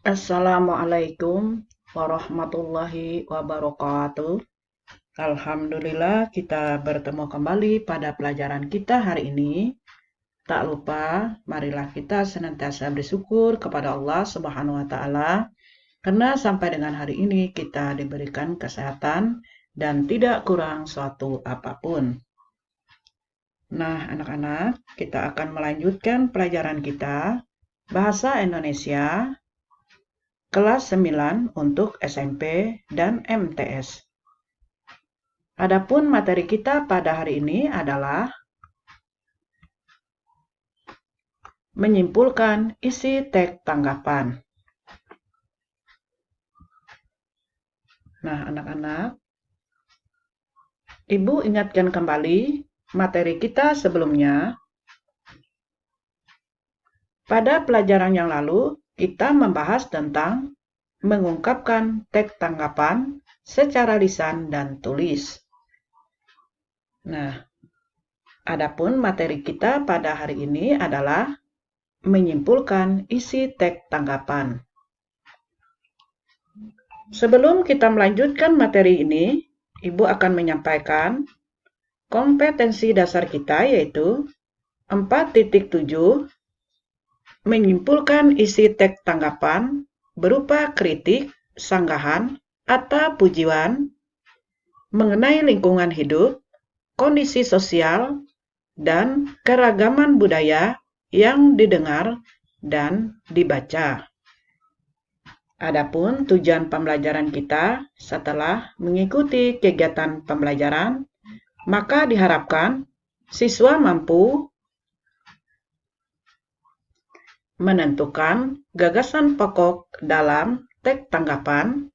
Assalamualaikum warahmatullahi wabarakatuh. Alhamdulillah kita bertemu kembali pada pelajaran kita hari ini. Tak lupa, marilah kita senantiasa bersyukur kepada Allah Subhanahu wa Ta'ala, karena sampai dengan hari ini kita diberikan kesehatan dan tidak kurang suatu apapun. Nah, anak-anak, kita akan melanjutkan pelajaran kita Bahasa Indonesia kelas 9 untuk SMP dan MTS. Adapun materi kita pada hari ini adalah menyimpulkan isi teks tanggapan. Nah, anak-anak, Ibu ingatkan kembali materi kita sebelumnya. Pada pelajaran yang lalu, kita membahas tentang mengungkapkan teks tanggapan secara lisan dan tulis. Nah, adapun materi kita pada hari ini adalah menyimpulkan isi teks tanggapan. Sebelum kita melanjutkan materi ini, Ibu akan menyampaikan kompetensi dasar kita, yaitu 4.7 menyimpulkan isi teks tanggapan berupa kritik, sanggahan, atau pujian mengenai lingkungan hidup, kondisi sosial, dan keragaman budaya yang didengar dan dibaca. Adapun tujuan pembelajaran kita setelah mengikuti kegiatan pembelajaran, maka diharapkan siswa mampu menentukan gagasan pokok dalam teks tanggapan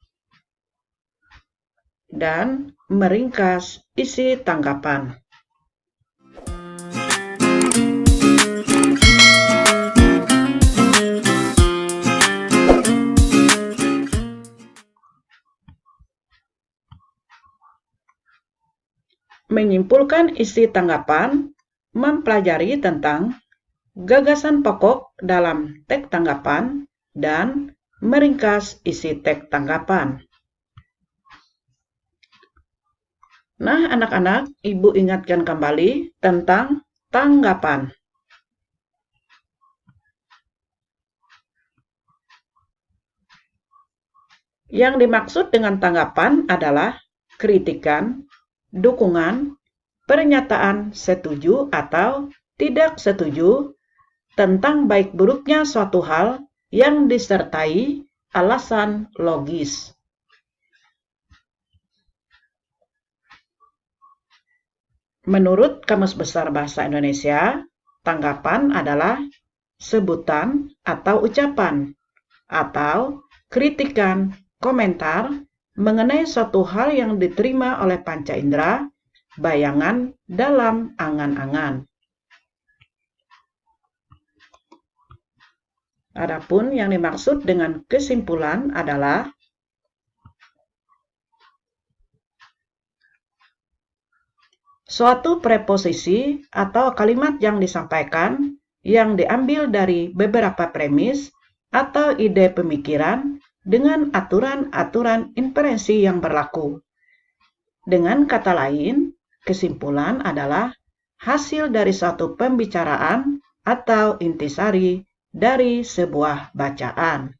dan meringkas isi tanggapan. Menyimpulkan isi tanggapan mempelajari tentang gagasan pokok dalam teks tanggapan dan meringkas isi teks tanggapan. Nah, anak-anak, Ibu ingatkan kembali tentang tanggapan. Yang dimaksud dengan tanggapan adalah kritikan, dukungan, pernyataan setuju atau tidak setuju tentang baik buruknya suatu hal yang disertai alasan logis. Menurut Kamus Besar Bahasa Indonesia, tanggapan adalah sebutan atau ucapan atau kritikan, komentar mengenai suatu hal yang diterima oleh panca indera, bayangan dalam angan-angan. Adapun yang dimaksud dengan kesimpulan adalah suatu preposisi atau kalimat yang disampaikan yang diambil dari beberapa premis atau ide pemikiran dengan aturan-aturan inferensi yang berlaku. Dengan kata lain, kesimpulan adalah hasil dari suatu pembicaraan atau intisari dari sebuah bacaan.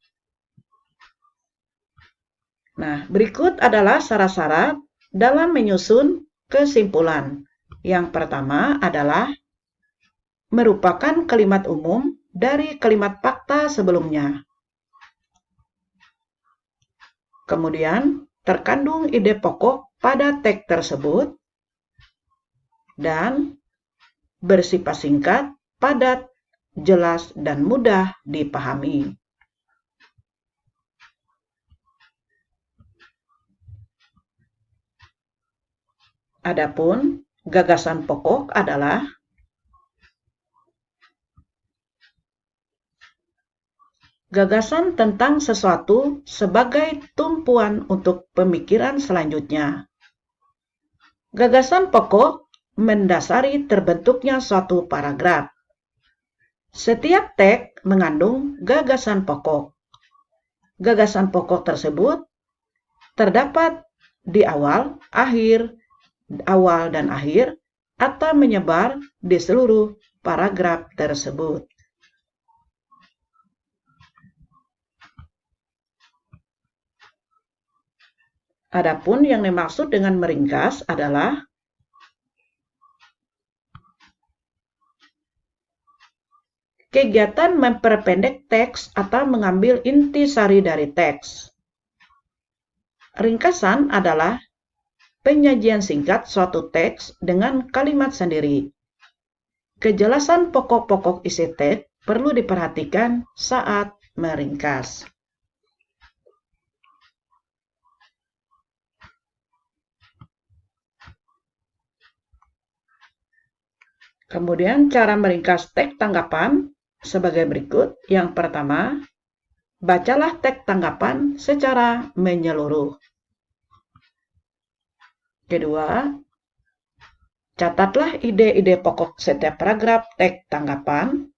Nah, berikut adalah syarat-syarat dalam menyusun kesimpulan. Yang pertama adalah merupakan kalimat umum dari kalimat fakta sebelumnya. Kemudian, terkandung ide pokok pada teks tersebut dan bersifat singkat, padat, jelas, dan mudah dipahami. Adapun gagasan pokok adalah gagasan tentang sesuatu sebagai tumpuan untuk pemikiran selanjutnya. Gagasan pokok mendasari terbentuknya suatu paragraf. Setiap teks mengandung gagasan pokok. gagasan pokok tersebut terdapat di awal, dan akhir, atau menyebar di seluruh paragraf tersebut. Adapun yang dimaksud dengan meringkas adalah kegiatan memperpendek teks atau mengambil intisari dari teks. Ringkasan adalah penyajian singkat suatu teks dengan kalimat sendiri. Kejelasan pokok-pokok isi teks perlu diperhatikan saat meringkas. Kemudian cara meringkas teks tanggapan sebagai berikut. Yang pertama, bacalah teks tanggapan secara menyeluruh. Kedua, catatlah ide-ide pokok setiap paragraf teks tanggapan.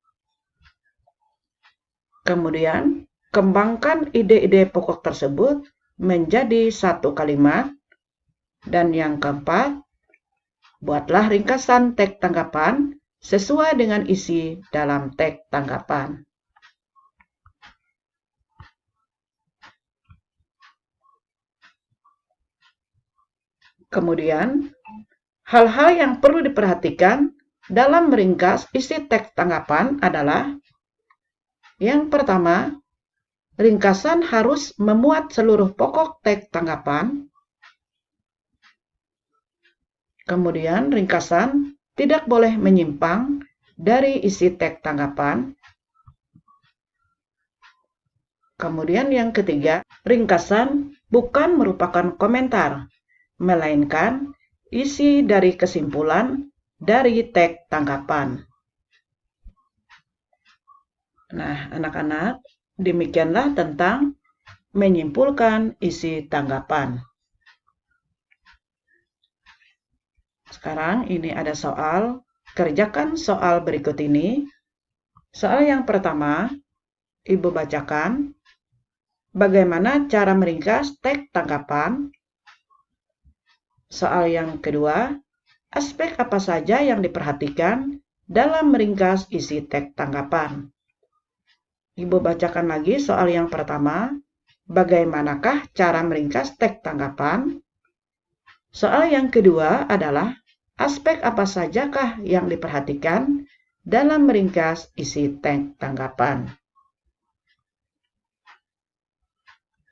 Kemudian, kembangkan ide-ide pokok tersebut menjadi satu kalimat. Dan yang keempat, buatlah ringkasan teks tanggapan sesuai dengan isi dalam teks tanggapan. Kemudian, hal-hal yang perlu diperhatikan dalam meringkas isi teks tanggapan adalah yang pertama, ringkasan harus memuat seluruh pokok teks tanggapan. Kemudian, ringkasan tidak boleh menyimpang dari isi teks tanggapan. Kemudian yang ketiga, ringkasan bukan merupakan komentar, melainkan isi dari kesimpulan dari teks tanggapan. Nah, anak-anak, demikianlah tentang menyimpulkan isi tanggapan. Sekarang ini ada soal. Kerjakan soal berikut ini. Soal yang pertama, Ibu bacakan. Bagaimana cara meringkas teks tanggapan? Soal yang kedua, aspek apa saja yang diperhatikan dalam meringkas isi teks tanggapan? Ibu bacakan lagi soal yang pertama, bagaimanakah cara meringkas teks tanggapan? Soal yang kedua adalah, aspek apa sajakah yang diperhatikan dalam meringkas isi teks tanggapan?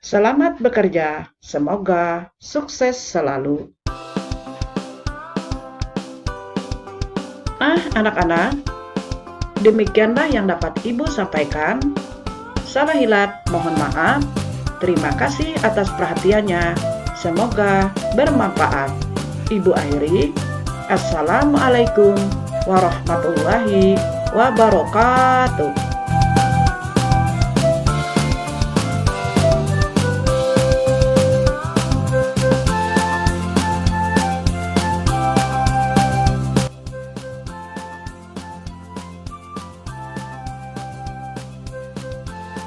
Selamat bekerja, semoga sukses selalu. Anak-anak, demikianlah yang dapat Ibu sampaikan. Salah hilat, mohon maaf. Terima kasih atas perhatiannya. Semoga bermanfaat. Ibu akhiri. Assalamualaikum warahmatullahi wabarakatuh.